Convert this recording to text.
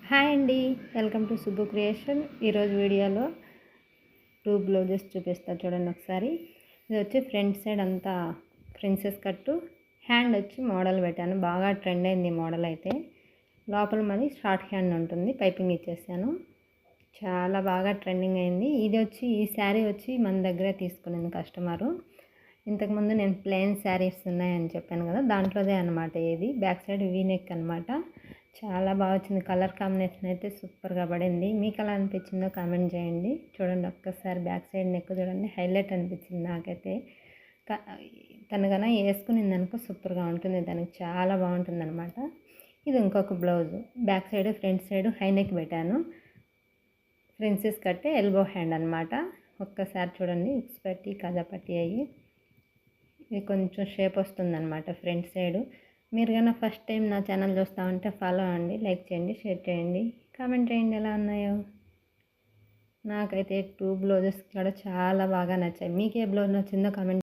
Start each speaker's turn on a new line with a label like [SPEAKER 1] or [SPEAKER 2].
[SPEAKER 1] Hi అండి, welcome to Subbu creation. ఈరోజు వీడియోలో 2 బ్లౌజెస్ చూపిస్తా చూడండి ఒకసారి. ఇది వచ్చి ఫ్రంట్ సైడ్ అంతా ప్రిన్సెస్ కట్టు, హ్యాండ్ వచ్చి మోడల్ పెట్టాను. బాగా ట్రెండ్ అయింది ఈ మోడల్ అయితే. లోపల మరి షార్ట్ హ్యాండ్ ఉంటుంది, పైపింగ్ ఇచ్చేసాను. చాలా బాగా ట్రెండింగ్ అయింది. ఇది వచ్చి ఈ శారీ వచ్చి మన దగ్గరే తీసుకునేది కస్టమరు. ఇంతకుముందు నేను ప్లెయిన్ శారీస్ ఉన్నాయని చెప్పాను కదా, దాంట్లోదే అనమాట. ఇది బ్యాక్ సైడ్ వీ నెక్ అనమాట. చాలా బాగా వచ్చింది. కలర్ కాంబినేషన్ అయితే సూపర్గా పడింది. మీకు ఎలా అనిపించిందో కామెంట్ చేయండి. చూడండి ఒక్కసారి బ్యాక్ సైడ్ నెక్ చూడండి, హైలైట్ అనిపించింది నాకైతే. తను కన్నా వేసుకునింది అనుకో సూపర్గా ఉంటుంది, దానికి చాలా బాగుంటుంది అనమాట. ఇది ఇంకొక blouse, back side front side high neck పెట్టాను. ప్రిన్సెస్ కట్టే ఎల్బో హ్యాండ్ అనమాట. ఒక్కసారి చూడండి, ఉక్స్ పట్టి కజా పట్టి అయ్యి ఇది కొంచెం షేప్ వస్తుందన్నమాట ఫ్రంట్ సైడు. మీరు కన్నా ఫస్ట్ టైం నా ఛానల్ చూస్తూ ఉంటే ఫాలో అవ్వండి, లైక్ చేయండి, షేర్ చేయండి, కామెంట్ చేయండి ఎలా ఉన్నాయో. నాకైతే 2 బ్లౌజెస్ కూడా చాలా బాగా నచ్చాయి. మీకు ఏ బ్లౌజ్ నచ్చిందో కామెంట్